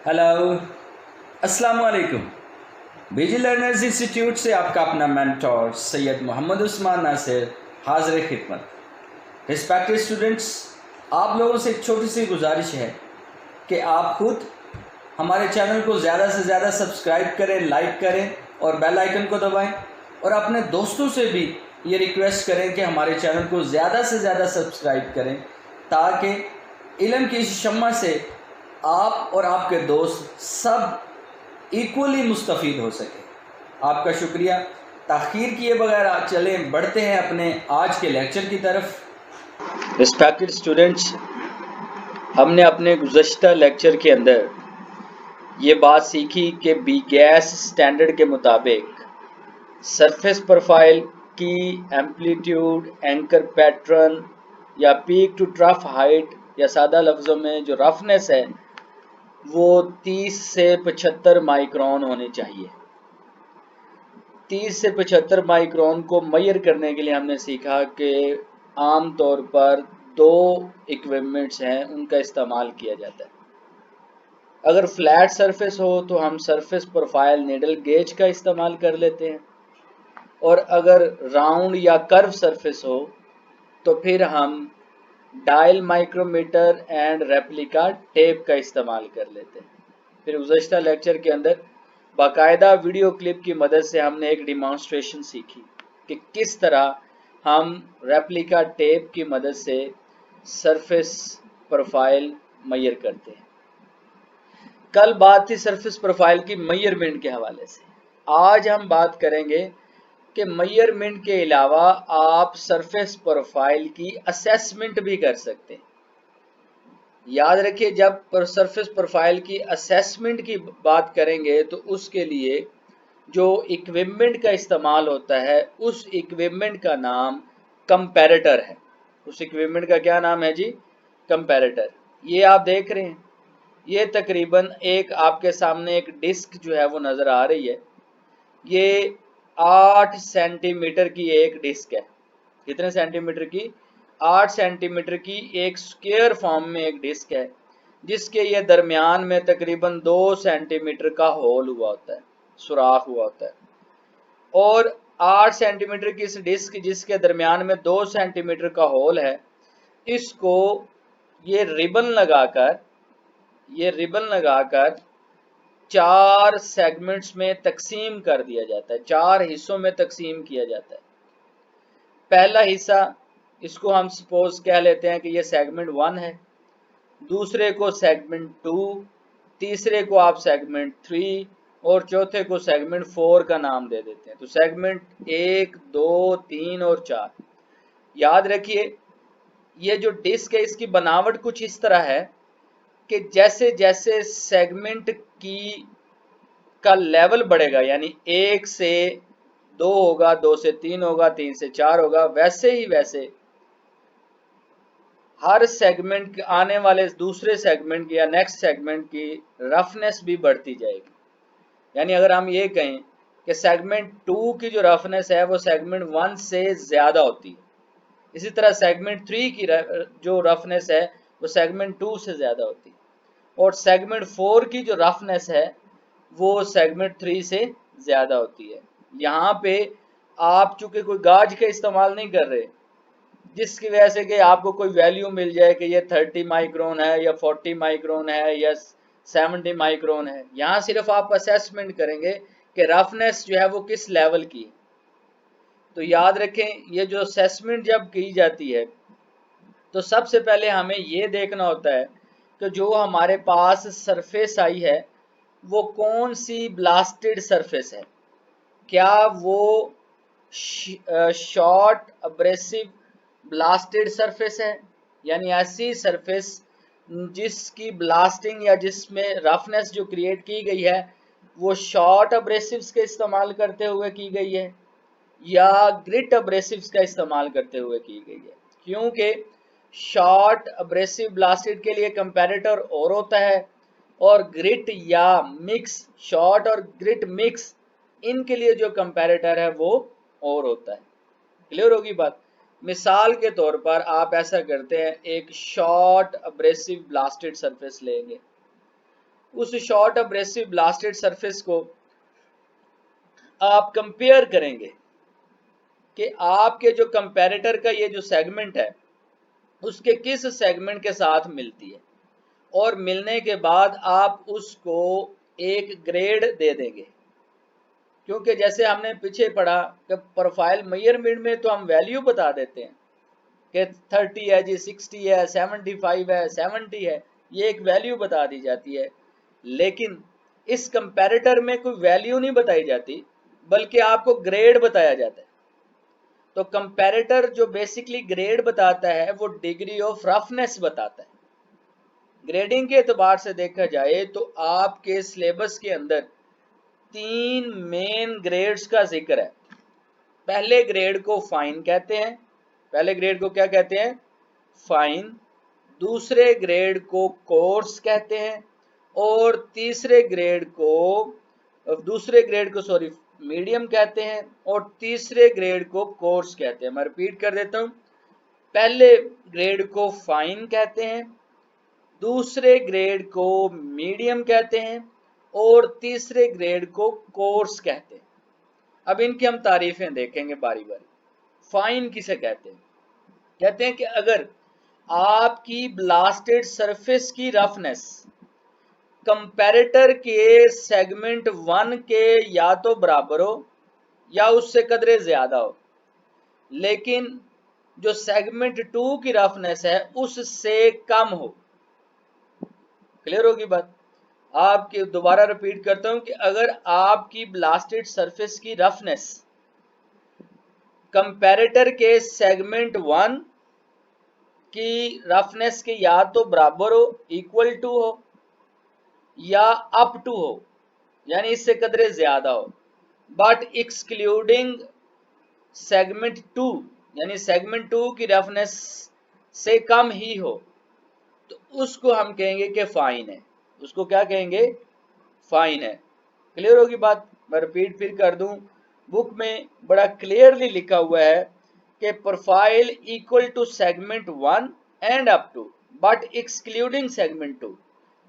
Hello, अस्सलाम वालेकुम। बीजी learners institute से आपका अपना मेंटोर सैयद मोहम्मद उस्मान नासिर हाजिर खिदमत। रिस्पेक्टेड स्टूडेंट्स, आप लोगों से एक छोटी सी गुजारिश है कि आप खुद हमारे चैनल को ज़्यादा से ज़्यादा सब्सक्राइब करें, लाइक करें और बेल आइकन को दबाएं और अपने दोस्तों से भी ये रिक्वेस्ट करें कि हमारे चैनल को ज़्यादा से ज़्यादा सब्सक्राइब करें ताकि इल्म की इस शम्मा से आप और आपके दोस्त सब इक्वली मुस्तफ़ीद हो सके। आपका शुक्रिया। ताख़ीर किए बगैर चलें बढ़ते हैं अपने आज के लेक्चर की तरफ। रिस्पेक्टेड स्टूडेंट्स, हमने अपने गुज़श्ता लेक्चर के अंदर ये बात सीखी कि बी गैस स्टैंडर्ड के मुताबिक सरफेस प्रोफाइल की एम्पलीट्यूड, एंकर पैटर्न या पीक टू ट्रफ हाइट या सादा लफ्ज़ों में जो रफनेस है वो 30 से 75 माइक्रोन होनी चाहिए। 30 से 75 माइक्रोन को मेजर करने के लिए हमने सीखा कि आम तौर पर दो इक्विपमेंट्स हैं, उनका इस्तेमाल किया जाता है। अगर फ्लैट सरफेस हो तो हम सरफेस प्रोफाइल नीडल गेज का इस्तेमाल कर लेते हैं, और अगर राउंड या कर्व सरफेस हो तो फिर हम dial micrometer and replica tape का इस्तेमाल कर लेते हैं। फिर गुज़श्ता लेक्चर के अंदर बाकायदा वीडियो क्लिप की मदद से हमने एक डिमॉन्स्ट्रेशन सीखी कि किस तरह हम रेप्लिका टेप की मदद से सरफेस प्रोफाइल मेजर करते हैं। कल बात थी सरफेस प्रोफाइल की मेजरमेंट के हवाले से। आज हम बात करेंगे कि मेजरमेंट के अलावा आप सरफेस प्रोफाइल की असेसमेंट भी कर सकते हैं। याद रखिए, जब सरफेस प्रोफाइल की असेसमेंट की बात करेंगे तो उसके लिए जो इक्विपमेंट का इस्तेमाल होता है उस इक्विपमेंट का नाम कंपैरेटर है। उस इक्विपमेंट का क्या नाम है जी? कंपैरेटर। ये आप देख रहे हैं, ये तकरीबन एक आपके सामने एक डिस्क जो है वो नज़र आ रही है। ये 8 सेंटीमीटर की एक डिस्क है। कितने सेंटीमीटर की? 8 सेंटीमीटर की एक स्क्वायर फॉर्म में एक डिस्क है, जिसके ये दरमियान में तकरीबन 2 सेंटीमीटर का होल हुआ होता है, सुराख हुआ होता है। और 8 सेंटीमीटर की इस डिस्क जिसके दरमियान में 2 सेंटीमीटर का होल है, इसको ये रिबन लगाकर 4 सेगमेंट्स में तकसीम कर दिया जाता है, 4 हिस्सों में तकसीम किया जाता है। पहला हिस्सा, इसको हम सपोज कह लेते हैं कि ये सेगमेंट 1 है, दूसरे को सेगमेंट 2, तीसरे को आप सेगमेंट 3 और चौथे को सेगमेंट 4 का नाम दे देते हैं। तो सेगमेंट 1, 2, 3 और 4। याद रखिए, ये जो डिस्क है इसकी बनावट कुछ इस तरह है कि जैसे जैसे सेगमेंट की का लेवल बढ़ेगा, यानी 1 से 2 होगा, 2 से 3 होगा, 3 से 4 होगा, वैसे ही वैसे हर सेगमेंट आने वाले दूसरे सेगमेंट की या नेक्स्ट सेगमेंट की रफनेस भी बढ़ती जाएगी। यानी अगर हम ये कहें कि सेगमेंट 2 की जो रफनेस है वो सेगमेंट 1 से ज़्यादा होती है, इसी तरह सेगमेंट 3 की जो रफनेस है वो सेगमेंट 2 से ज़्यादा होती है, और सेगमेंट 4 की जो रफनेस है वो सेगमेंट 3 से ज़्यादा होती है। यहाँ पे आप चूंकि कोई गाज का इस्तेमाल नहीं कर रहे, जिसकी वजह से कि आपको कोई वैल्यू मिल जाए कि ये 30 माइक्रोन है या 40 माइक्रोन है या 70 माइक्रोन है। यहाँ सिर्फ आप असेसमेंट करेंगे कि रफनेस जो है वो किस लेवल की। तो याद रखें, ये जो असेसमेंट जब की जाती है तो सबसे पहले हमें ये देखना होता है कि जो हमारे पास सरफेस आई है वो कौन सी ब्लास्टेड सरफेस है। क्या वो शॉर्ट अब्रेसिव ब्लास्टेड सरफेस है, यानी ऐसी सरफेस जिसकी ब्लास्टिंग या जिसमें रफनेस जो क्रिएट की गई है वो शॉर्ट अब्रेसिव्स के इस्तेमाल करते हुए की गई है या ग्रिट अब्रेसिव्स का इस्तेमाल करते हुए की गई है। क्योंकि शॉर्ट अब्रेसिव ब्लास्टेड के लिए कंपैरेटर और होता है, और ग्रिट या मिक्स, शॉर्ट और ग्रिट मिक्स, इनके लिए जो कंपैरेटर है वो और होता है। क्लियर होगी बात? मिसाल के तौर पर आप ऐसा करते हैं, एक शॉर्ट अब्रेसिव ब्लास्टेड सरफेस लेंगे, उस शॉर्ट अब्रेसिव ब्लास्टेड सरफेस को आप कंपेयर करेंगे कि आपके जो कंपैरेटर का ये जो सेगमेंट है उसके किस सेगमेंट के साथ मिलती है, और मिलने के बाद आप उसको एक ग्रेड दे देंगे। क्योंकि जैसे हमने पीछे पढ़ा कि प्रोफाइल मेजरमेंट में तो हम वैल्यू बता देते हैं कि 30 है जी, 60 है, 75 है, 70 है, ये एक वैल्यू बता दी जाती है। लेकिन इस कंपैरेटर में कोई वैल्यू नहीं बताई जाती, बल्कि आपको ग्रेड बताया जाता है। तो कंपैरेटर जो बेसिकली ग्रेड बताता है वो डिग्री ऑफ रफनेस बताता है। ग्रेडिंग के एतबार से देखा जाए तो आपके सिलेबस के अंदर 3 मेन ग्रेड्स का जिक्र है। पहले ग्रेड को फाइन कहते हैं, पहले ग्रेड को क्या कहते हैं? फाइन। दूसरे ग्रेड को कोर्स कहते हैं, और दूसरे ग्रेड को मीडियम कहते हैं, और तीसरे ग्रेड को कोर्स कहते हैं। मैं रिपीट कर देता हूं, पहले ग्रेड को फाइन कहते हैं, दूसरे ग्रेड को मीडियम कहते हैं, और तीसरे ग्रेड को कोर्स कहते हैं। अब इनकी हम तारीफें देखेंगे बारी बारी। फाइन किसे कहते हैं? कहते हैं कि अगर आपकी ब्लास्टेड सरफेस की रफनेस कंपैरेटर के सेगमेंट 1 के या तो बराबर हो या उससे कदरे ज्यादा हो, लेकिन जो सेगमेंट 2 की रफनेस है उससे कम हो। क्लियर होगी बात? आपकी दोबारा रिपीट करता हूं कि अगर आपकी ब्लास्टेड सरफेस की रफनेस कंपैरेटर के सेगमेंट 1 की रफनेस के या तो बराबर हो, इक्वल टू हो, या अप टू हो, यानी इससे कदरे ज्यादा हो, बट एक्सक्लूडिंग सेगमेंट 2, यानी सेगमेंट 2 की रफनेस से कम ही हो, तो उसको हम कहेंगे कि फाइन है। उसको क्या कहेंगे? फाइन है। क्लियर होगी बात? मैं रिपीट फिर कर दूं, बुक में बड़ा क्लियरली लिखा हुआ है कि profile equal to segment 1 and up to, but excluding segment 2,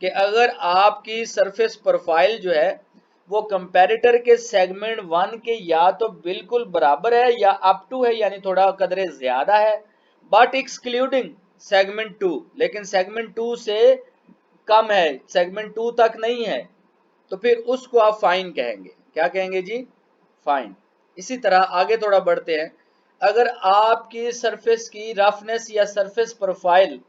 कि अगर आपकी सरफेस प्रोफाइल जो है वो कंपैरेटर के सेगमेंट 1 के या तो बिल्कुल बराबर है या अप टू है, यानी थोड़ा कदरे ज्यादा है, बट एक्सक्लूडिंग सेगमेंट 2, लेकिन सेगमेंट 2 से कम है, सेगमेंट 2 तक नहीं है, तो फिर उसको आप फाइन कहेंगे। क्या कहेंगे जी? फाइन। इसी तरह आगे थोड़ा बढ़ते हैं। अगर आपकी सरफेस की रफनेस या सरफेस प्रोफाइल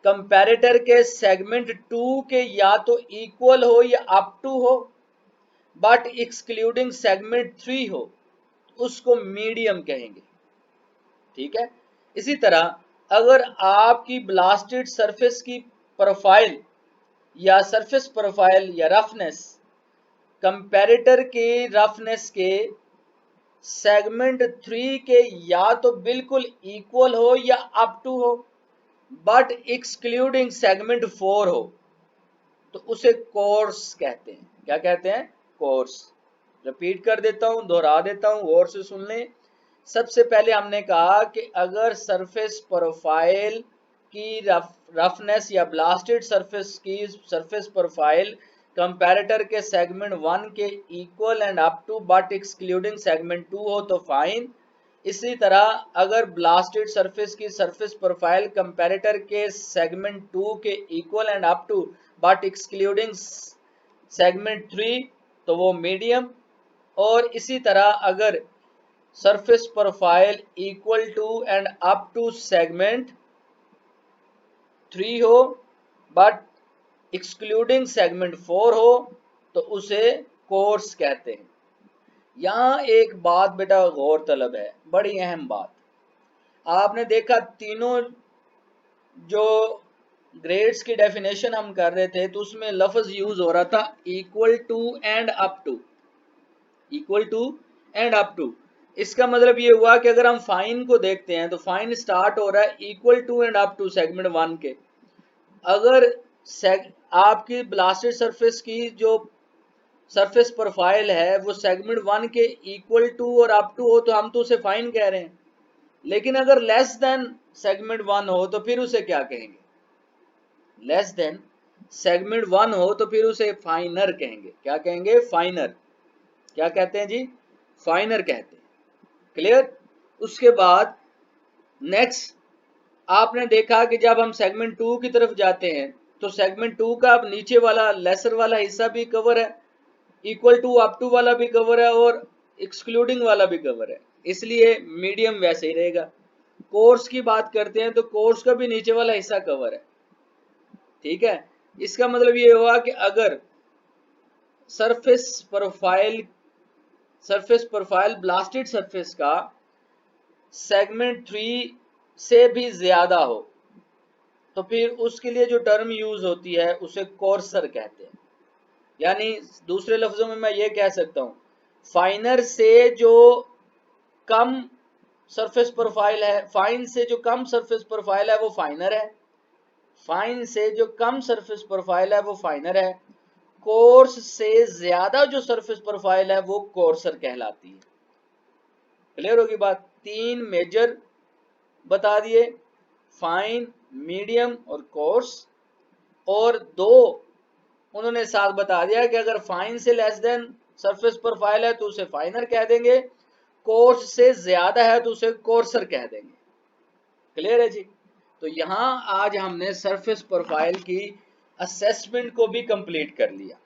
कंपैरेटर के सेगमेंट 2 के या तो इक्वल हो या अप टू हो, बट एक्सक्लूडिंग सेगमेंट 3 हो, उसको मीडियम कहेंगे। ठीक है? इसी तरह अगर आपकी ब्लास्टेड सरफेस की प्रोफाइल या रफनेस कंपैरेटर के रफनेस के सेगमेंट 3 के या तो बिल्कुल इक्वल हो या अप टू हो, बट एक्सक्लूडिंग सेगमेंट 4 हो, तो उसे कोर्स कहते हैं। क्या कहते हैं? कोर्स। रिपीट कर देता हूं, दोहरा देता हूं, गौर से सुन लें। सबसे पहले हमने कहा कि अगर सरफेस प्रोफाइल की रफनेस या ब्लास्टेड सरफेस की सरफेस प्रोफाइल कंपैरेटर के सेगमेंट 1 के equal and up to but excluding segment 2 हो तो फाइन। इसी तरह अगर ब्लास्टेड सरफेस की सरफेस प्रोफाइल कंपैरेटर के सेगमेंट 2 के equal and up to but excluding segment 3 तो वो मीडियम। और इसी तरह अगर surface profile equal to and up to segment 3 हो बट एक्सक्लूडिंग सेगमेंट 4 हो तो उसे कोर्स कहते हैं। यहां एक बात बेटा गौर तलब है, बड़ी अहम बात। आपने देखा तीनों जो ग्रेड्स की डेफिनेशन हम कर रहे थे तो उसमें लफ्ज यूज हो रहा था equal to and up to, equal to and up to. इसका मतलब ये हुआ कि अगर हम फाइन को देखते हैं तो फाइन स्टार्ट हो रहा है equal to and up to segment 1 के। अगर आपकी ब्लास्टेड सरफेस की जो सरफेस प्रोफाइल है वो सेगमेंट 1 के इक्वल टू और अप टू हो तो हम तो उसे फाइन कह रहे हैं, लेकिन अगर लेस देन सेगमेंट 1 हो तो फिर उसे क्या कहेंगे? लेस देन सेगमेंट 1 हो तो फिर उसे फाइनर कहेंगे। क्या कहेंगे? फाइनर। क्या कहते हैं जी? फाइनर कहते हैं। क्लियर? उसके बाद नेक्स्ट आपने देखा कि जब हम सेगमेंट 2 की तरफ जाते हैं तो सेगमेंट 2 का अब नीचे वाला लेसर वाला हिस्सा भी कवर है, इक्वल टू अप टू वाला भी कवर है और एक्सक्लूडिंग वाला भी कवर है, इसलिए मीडियम वैसे ही रहेगा। कोर्स की बात करते हैं तो कोर्स का भी नीचे वाला हिस्सा कवर है। ठीक है, इसका मतलब ये हुआ कि अगर सरफेस प्रोफाइल ब्लास्टेड सरफेस का सेगमेंट 3 से भी ज्यादा हो तो फिर उसके लिए जो टर्म यूज होती है उसे कोर्सर कहते हैं। यानी दूसरे लफ्जों में मैं ये कह सकता हूं, फाइनर से जो कम सरफेस प्रोफाइल है, फाइन से जो कम सरफेस प्रोफाइल है वो फाइनर है, फाइन से जो कम सरफेस प्रोफाइल है वो फाइनर है, कोर्स से ज्यादा जो सरफेस प्रोफाइल है वो कोर्सर कहलाती है। क्लियर होगी बात? 3 मेजर बता दिए, फाइन, मीडियम और कोर्स, और 2 उन्होंने साथ बता दिया कि अगर फाइन से लेस देन सरफेस प्रोफाइल है तो उसे फाइनर कह देंगे, कोर्स से ज्यादा है तो उसे कोर्सर कह देंगे। क्लियर है जी? तो यहां आज हमने सरफेस प्रोफाइल की असेसमेंट को भी कंप्लीट कर लिया।